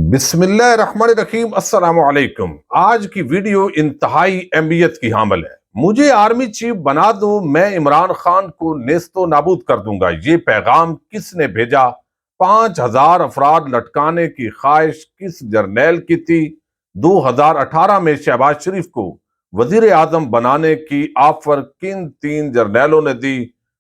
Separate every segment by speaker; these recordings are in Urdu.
Speaker 1: بسم اللہ الرحمن الرحیم۔ السلام علیکم۔ آج کی ویڈیو انتہائی اہمیت کی حامل ہے۔ مجھے آرمی چیف بنا دو، میں عمران خان کو نیست و نابود کر دوں گا۔ یہ پیغام کس نے بھیجا؟ 5000 افراد لٹکانے کی خواہش کس جرنیل کی تھی؟ 2018 میں شہباز شریف کو وزیر اعظم بنانے کی آفر کن 3 جرنیلوں نے دی؟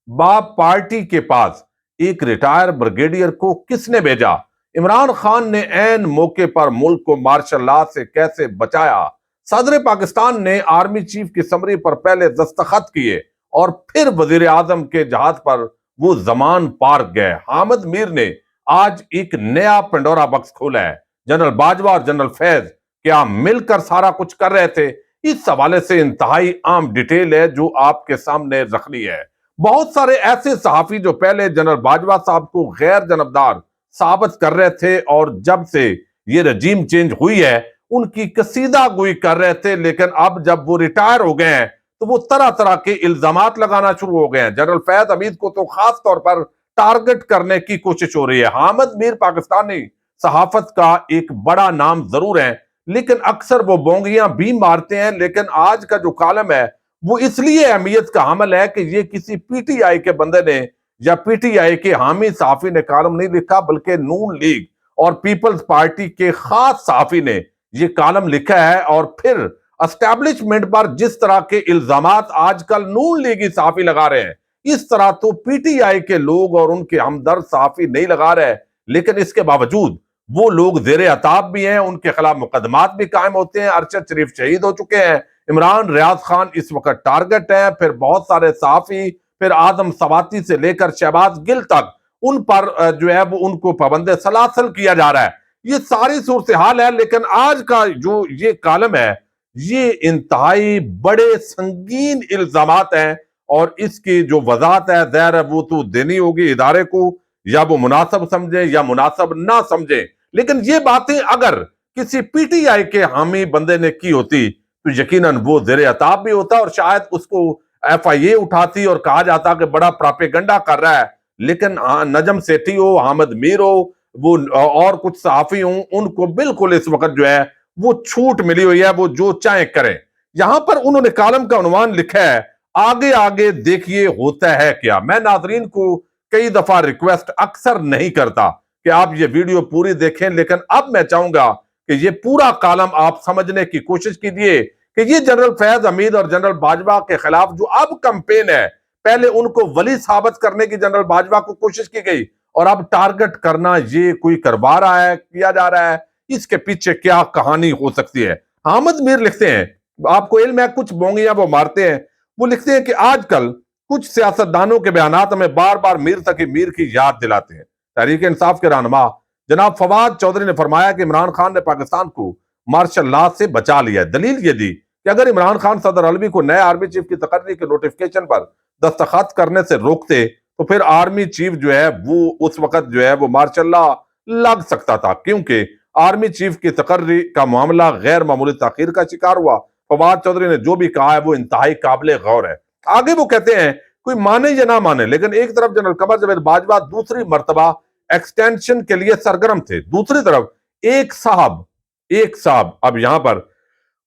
Speaker 1: باپ پارٹی کے پاس ایک ریٹائر بریگیڈیئر کو کس نے بھیجا؟ عمران خان نے عین موقع پر ملک کو مارشل لا سے کیسے بچایا؟ صدر پاکستان نے آرمی چیف کی سمری پر پہلے دستخط کیے اور پھر وزیر اعظم کے جہاز پر وہ زمان پارک گئے۔ حامد میر نے آج ایک نیا پنڈورا باکس کھولا ہے۔ جنرل باجوہ اور جنرل فیض کیا مل کر سارا کچھ کر رہے تھے؟ اس حوالے سے انتہائی عام ڈیٹیل ہے جو آپ کے سامنے رکھنی ہے۔ بہت سارے ایسے صحافی جو پہلے جنرل باجوہ صاحب کو غیر جانبدار ثابت کر رہے تھے اور جب سے یہ رجیم چینج ہوئی ہے ان کی قصیدہ گوئی کر رہے تھے، لیکن اب جب وہ ریٹائر ہو گئے ہیں تو وہ طرح طرح کے الزامات لگانا شروع ہو گئے ہیں۔ جنرل فیض حمید کو تو خاص طور پر ٹارگٹ کرنے کی کوشش ہو رہی ہے۔ حامد میر پاکستانی صحافت کا ایک بڑا نام ضرور ہے، لیکن اکثر وہ بونگیاں بھی مارتے ہیں۔ لیکن آج کا جو کالم ہے وہ اس لیے اہمیت کا حامل ہے کہ یہ کسی پی ٹی آئی کے بندے نے یا پی ٹی آئی کے حامی صحافی نے کالم نہیں لکھا، بلکہ نون لیگ اور پیپلز پارٹی کے خاص صحافی نے یہ کالم لکھا ہے۔ اور پھر اسٹیبلشمنٹ پر جس طرح کے الزامات آج کل نون لیگی صحافی لگا رہے ہیں، اس طرح تو پی ٹی آئی کے لوگ اور ان کے ہمدرد صحافی نہیں لگا رہے، لیکن اس کے باوجود وہ لوگ زیر عتاب بھی ہیں، ان کے خلاف مقدمات بھی قائم ہوتے ہیں۔ ارشد شریف شہید ہو چکے ہیں، عمران ریاض خان اس وقت ٹارگٹ ہیں، پھر بہت سارے صحافی، پھر آدم سواتی سے لے کر شہباز گل تک ان پر جو ہے وہ ان کو پابند سلاسل کیا جا رہا ہے۔ یہ ساری صورتحال ہے، لیکن آج کا جو یہ کالم ہے یہ انتہائی بڑے سنگین الزامات ہیں اور اس کی جو وضاحت ہے ظاہر ہے وہ تو دینی ہوگی ادارے کو، یا وہ مناسب سمجھیں یا مناسب نہ سمجھیں۔ لیکن یہ باتیں اگر کسی پی ٹی آئی کے حامی بندے نے کی ہوتی تو یقیناً وہ زیر عتاب بھی ہوتا اور شاید اس کو ایف آئی اے اٹھاتی اور کہا جاتا کہ بڑا پراپیگنڈا کر رہا ہے۔ لیکن نجم سیٹھی ہو، حامد میر ہو، وہ اور کچھ صحافی ہوں، ان کو بالکل اس وقت جو ہے وہ چھوٹ ملی ہوئی ہے، وہ جو چاہیں کریں۔ یہاں پر انہوں نے کالم کا عنوان لکھا ہے آگے آگے دیکھیے ہوتا ہے کیا۔ میں ناظرین کو کئی دفعہ ریکویسٹ اکثر نہیں کرتا کہ آپ یہ ویڈیو پوری دیکھیں، لیکن اب میں چاہوں گا کہ یہ پورا کالم آپ سمجھنے کی کوشش کیجئے کہ یہ جنرل فیض حمید اور جنرل باجوہ کے خلاف جو اب کمپین ہے، پہلے ان کو ولی ثابت کرنے کی جنرل باجوہ کو کوشش کی گئی اور اب ٹارگٹ کرنا یہ کوئی کروا رہا ہے، کیا جا رہا ہے، اس کے پیچھے کیا کہانی ہو سکتی ہے۔ حامد میر لکھتے ہیں، آپ کو علم ہے کچھ بونگیاں وہ مارتے ہیں، وہ لکھتے ہیں کہ آج کل کچھ سیاستدانوں کے بیانات ہمیں بار بار میر تقی میر کی یاد دلاتے ہیں۔ تحریک انصاف کے رہنما جناب فواد چودھری نے فرمایا کہ عمران خان نے پاکستان کو مارشل لا سے بچا لیا ہے۔ دلیل یہ دی کہ اگر عمران خان صدر علوی کو نئے آرمی چیف کی تقرری کے نوٹیفکیشن پر دستخط کرنے سے روکتے تو پھر آرمی چیف جو ہے وہ اس وقت جو ہے وہ مارشل لا لگ سکتا تھا، کیونکہ آرمی چیف کی تقرری کا معاملہ غیر معمولی تاخیر کا شکار ہوا۔ فواد چودھری نے جو بھی کہا ہے وہ انتہائی قابل غور ہے۔ آگے وہ کہتے ہیں کوئی مانے یا نہ مانے، لیکن ایک طرف جنرل قمر جاوید باجوہ دوسری مرتبہ ایکسٹینشن کے لیے سرگرم تھے، دوسری طرف ایک صاحب اب یہاں پر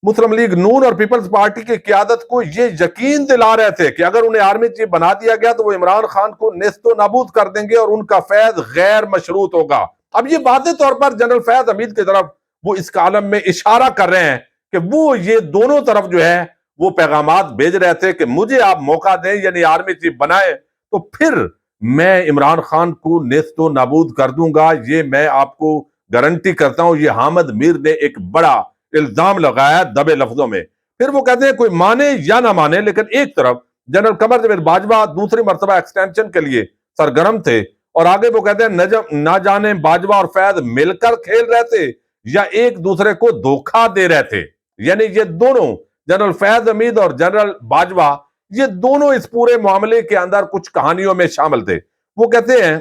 Speaker 1: مسلم لیگ نون اور پیپلز پارٹی کی قیادت کو یہ یقین دلا رہے تھے کہ اگر انہیں آرمی چیف بنا دیا گیا تو وہ عمران خان کو نیست و نابود کر دیں گے اور ان کا فیض غیر مشروط ہوگا۔ اب یہ واضح طور پر جنرل فیض حمید کی طرف وہ اس کالم میں اشارہ کر رہے ہیں کہ وہ یہ دونوں طرف جو ہے وہ پیغامات بھیج رہے تھے کہ مجھے آپ موقع دیں، یعنی آرمی چیف بنائیں تو پھر میں عمران خان کو نیست و نابود کر دوں گا۔ یہ میں آپ کو گارنٹی کرتا ہوں۔ یہ حامد میر نے ایک بڑا الزام لگایا دبے لفظوں میں۔ پھر وہ کہتے ہیں کوئی مانے یا نہ مانے، لیکن ایک طرف جنرل قمر جاوید باجوہ دوسری مرتبہ ایکسٹینشن کے لیے سرگرم تھے اور آگے وہ کہتے ہیں نہ جانے باجوہ اور فیض مل کر کھیل رہے تھے یا ایک دوسرے کو دھوکہ دے رہے تھے، یعنی یہ دونوں جنرل فیض حمید اور جنرل باجوہ یہ دونوں اس پورے معاملے کے اندر کچھ کہانیوں میں شامل تھے۔ وہ کہتے ہیں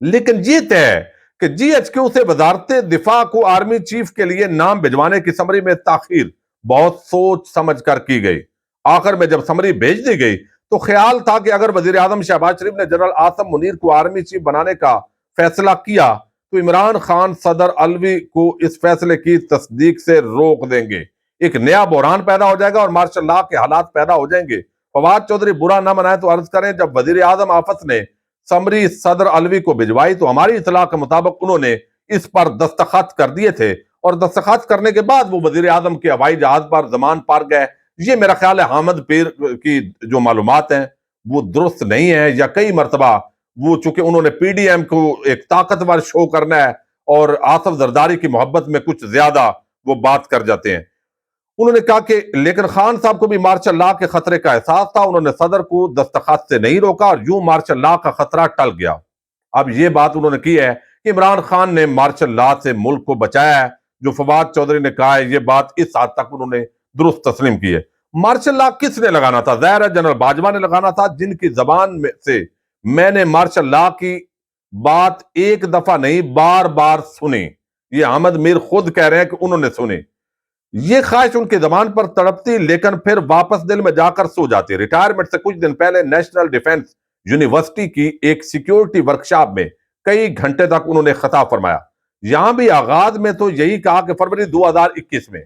Speaker 1: لیکن یہ طے ہے کہ جی ایچ کیو سے وزارت دفاع کو آرمی چیف کے لیے نام بھجوانے کی سمری میں تاخیر بہت سوچ سمجھ کر کی گئی۔ آخر میں جب سمری بھیج دی گئی تو خیال تھا کہ اگر وزیر اعظم شہباز شریف نے جنرل عاصم منیر کو آرمی چیف بنانے کا فیصلہ کیا تو عمران خان صدر الوی کو اس فیصلے کی تصدیق سے روک دیں گے، ایک نیا بحران پیدا ہو جائے گا اور مارشل لا کے حالات پیدا ہو جائیں گے۔ فواد چودھری برا نہ منائے تو عرض کریں، جب وزیر اعظم آفس نے سمری صدر الوی کو بھجوائی تو ہماری اطلاع کے مطابق انہوں نے اس پر دستخط کر دیے تھے، اور دستخط کرنے کے بعد وہ وزیر اعظم کے ہوائی جہاز پر زمان پار گئے۔ یہ میرا خیال ہے حامد پیر کی جو معلومات ہیں وہ درست نہیں ہیں، یا کئی مرتبہ وہ چونکہ انہوں نے پی ڈی ایم کو ایک طاقتور شو کرنا ہے اور آصف زرداری کی محبت میں کچھ زیادہ وہ بات کر جاتے ہیں۔ انہوں نے کہا کہ لیکن خان صاحب کو بھی مارشل لا کے خطرے کا احساس تھا، انہوں نے صدر کو دستخط سے نہیں روکا اور یوں مارشل لا کا خطرہ ٹل گیا۔ اب یہ بات انہوں نے کی ہے کہ عمران خان نے مارشل لا سے ملک کو بچایا ہے، جو فواد چودھری نے کہا ہے یہ بات اس حد تک انہوں نے درست تسلیم کی ہے۔ مارشل لا کس نے لگانا تھا؟ ظاہر ہے جنرل باجوہ نے لگانا تھا، جن کی زبان میں سے میں نے مارشل لا کی بات ایک دفعہ نہیں بار بار سنی۔ یہ احمد میر خود کہہ رہے ہیں کہ انہوں نے سنی۔ یہ خواہش ان کی زبان پر تڑپتی لیکن پھر واپس دل میں جا کر سو جاتی۔ ریٹائرمنٹ سے کچھ دن پہلے نیشنل ڈیفنس یونیورسٹی کی ایک سیکیورٹی ورکشاپ میں کئی گھنٹے تک انہوں نے خطاب فرمایا۔ یہاں بھی آغاز میں تو یہی کہا کہ فروری 2021 میں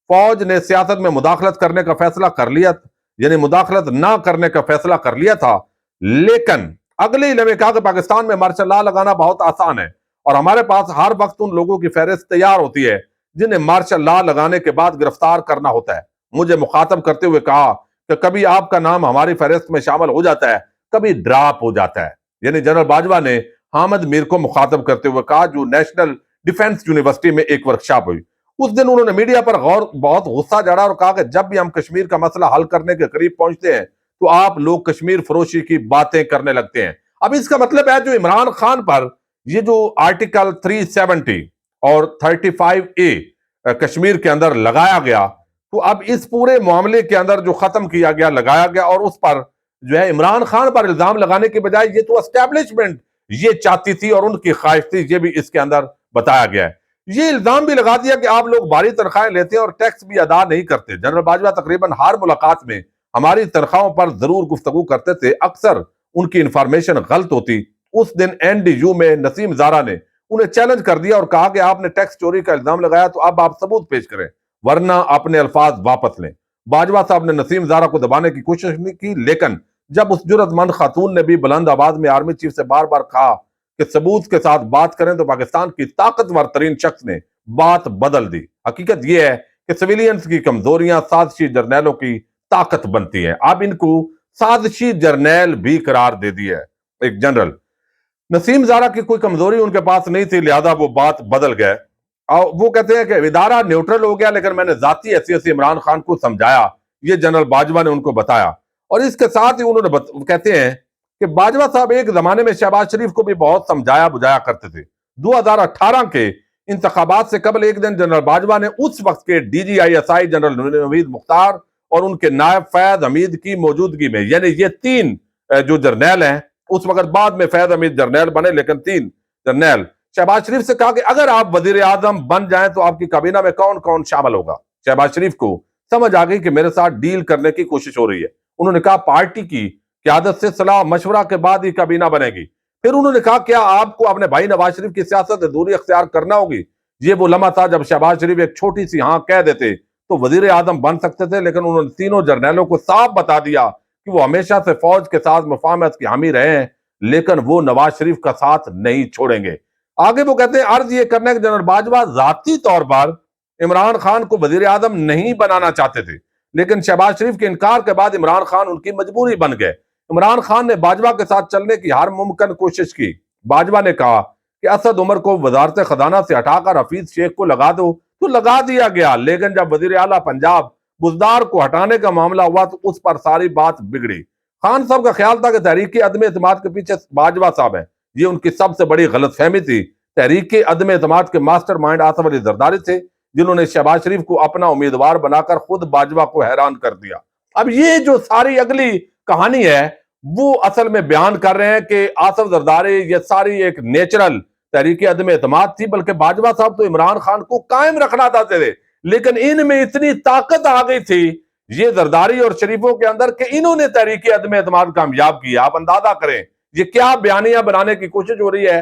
Speaker 1: فوج نے سیاست میں مداخلت کرنے کا فیصلہ کر لیا، یعنی مداخلت نہ کرنے کا فیصلہ کر لیا تھا، لیکن اگلے ہی لمحے کہا کہ پاکستان میں مارشل لا لگانا بہت آسان ہے اور ہمارے پاس ہر وقت ان لوگوں کی فہرست تیار ہوتی ہے جنہیں مارشل لا لگانے کے بعد گرفتار کرنا ہوتا ہے۔ مجھے مخاطب کرتے ہوئے کہا کہ کبھی آپ کا نام ہماری فہرست میں شامل ہو جاتا ہے، کبھی ڈراپ ہو جاتا ہے۔ یعنی جنرل باجوہ نے حامد میر کو مخاطب کرتے ہوئے کہا، جو نیشنل ڈیفنس یونیورسٹی میں ایک ورکشاپ ہوئی۔ اس دن انہوں نے میڈیا پر بہت غصہ جڑا اور کہا کہ جب بھی ہم کشمیر کا مسئلہ حل کرنے کے قریب پہنچتے ہیں تو آپ لوگ کشمیر فروشی کی باتیں کرنے لگتے ہیں۔ اب اس کا مطلب ہے جو عمران خان پر یہ جو آرٹیکل 370 اور 35A کشمیر کے اندر لگایا گیا، تو اب اس پورے معاملے کے اندر جو ختم کیا گیا، لگایا گیا، اور اس پر جو ہے عمران خان پر الزام لگانے کے بجائے یہ تو اسٹیبلشمنٹ یہ چاہتی تھی اور ان کی خواہش تھی، یہ بھی اس کے اندر بتایا گیا ہے۔ یہ الزام بھی لگا دیا کہ آپ لوگ بھاری تنخواہیں لیتے ہیں اور ٹیکس بھی ادا نہیں کرتے۔ جنرل باجوہ تقریباً ہر ملاقات میں ہماری تنخواہوں پر ضرور گفتگو کرتے تھے، اکثر ان کی انفارمیشن غلط ہوتی۔ اس دن NDU میں نسیم زارا نے انہیں چیلنج کر دیا اور کہا کہ آپ نے ٹیکس چوری کا الزام لگایا تو اب آپ ثبوت پیش کریں ورنہ اپنے الفاظ واپس لیں۔ باجوہ صاحب نے نسیم زارا کو دبانے کی کوشش نہیں کی، لیکن جب اس جرأت مند خاتون نے بھی بلند آواز میں آرمی چیف سے بار بار کہا کہ ثبوت کے ساتھ بات کریں تو پاکستان کی طاقتور ترین شخص نے بات بدل دی۔ حقیقت یہ ہے کہ سویلینز کی کمزوریاں سازشی جرنیلوں کی طاقت بنتی ہیں۔ اب ان کو سازشی جرنیل بھی قرار دے دی ہے ایک جنرل۔ نسیم زارا کی کوئی کمزوری ان کے پاس نہیں تھی، لہذا وہ بات بدل گئے۔ اور وہ کہتے ہیں کہ ادارہ نیوٹرل ہو گیا، لیکن میں نے ذاتی حیثیت سے عمران خان کو سمجھایا، یہ جنرل باجوہ نے ان کو بتایا۔ اور اس کے ساتھ ہی انہوں نے کہتے ہیں کہ باجوہ صاحب ایک زمانے میں شہباز شریف کو بھی بہت سمجھایا بجھایا کرتے تھے۔ 2018 کے انتخابات سے قبل ایک دن جنرل باجوہ نے اس وقت کے DGISI جنرل نوید مختار اور ان کے نائب فیض حمید کی موجودگی میں، یعنی یہ تین جو جرنیل ہیں، اس وقت بعد میں فیض حمید جرنیل بنے لیکن تین جرنیل، شہباز شریف سے کہا کہ اگر آپ وزیر اعظم بن جائیں تو آپ کی کابینہ میں کون کون شامل ہوگا۔ شہباز شریف کو سمجھ آ گئی کہ میرے ساتھ ڈیل کرنے کی کوشش ہو رہی ہے۔ انہوں نے کہا پارٹی کی قیادت سے صلاح مشورہ کے بعد ہی کابینہ بنے گی۔ پھر انہوں نے کہا کیا آپ کو اپنے بھائی نواز شریف کی سیاست سے دوری اختیار کرنا ہوگی۔ یہ وہ لمحہ تھا جب شہباز شریف ایک چھوٹی سی ہاں کہہ دیتے تو وزیر اعظم بن سکتے تھے، لیکن انہوں نے تینوں جرنیلوں کو صاف بتا دیا کہ وہ ہمیشہ سے فوج کے ساتھ مفاہمت کی حامی رہے ہیں، لیکن وہ نواز شریف کا ساتھ نہیں چھوڑیں گے۔ آگے وہ کہتے ہیں عرض یہ کرنا ہے کہ جنرل باجوہ ذاتی طور پر عمران خان کو وزیر اعظم نہیں بنانا چاہتے تھے، لیکن شہباز شریف کے انکار کے بعد عمران خان ان کی مجبوری بن گئے۔ عمران خان نے باجوہ کے ساتھ چلنے کی ہر ممکن کوشش کی۔ باجوہ نے کہا کہ اسد عمر کو وزارت خزانہ سے ہٹا کر حفیظ شیخ کو لگا دو تو لگا دیا گیا، لیکن جب وزیر اعلیٰ پنجاب بزدار کو ہٹانے کا معاملہ ہوا تو اس پر ساری بات بگڑی۔ خان صاحب کا خیال تھا کہ تحریک عدم اعتماد کے پیچھے باجوہ صاحب ہیں، یہ ان کی سب سے بڑی غلط فہمی تھی۔ تحریک عدم اعتماد کے ماسٹر مائنڈ آصف علی زرداری تھے، جنہوں نے شہباز شریف کو اپنا امیدوار بنا کر خود باجوہ کو حیران کر دیا۔ اب یہ جو ساری اگلی کہانی ہے وہ اصل میں بیان کر رہے ہیں کہ آصف زرداری یہ ساری ایک نیچرل تحریک عدم اعتماد تھی، بلکہ باجوہ صاحب تو عمران خان کو قائم رکھنا چاہتے تھے، لیکن ان میں اتنی طاقت آ گئی تھی یہ زرداری اور شریفوں کے اندر کہ انہوں نے تحریک عدم اعتماد کامیاب کی۔ آپ اندازہ کریں یہ کیا بیانیاں بنانے کی کوشش ہو رہی ہے۔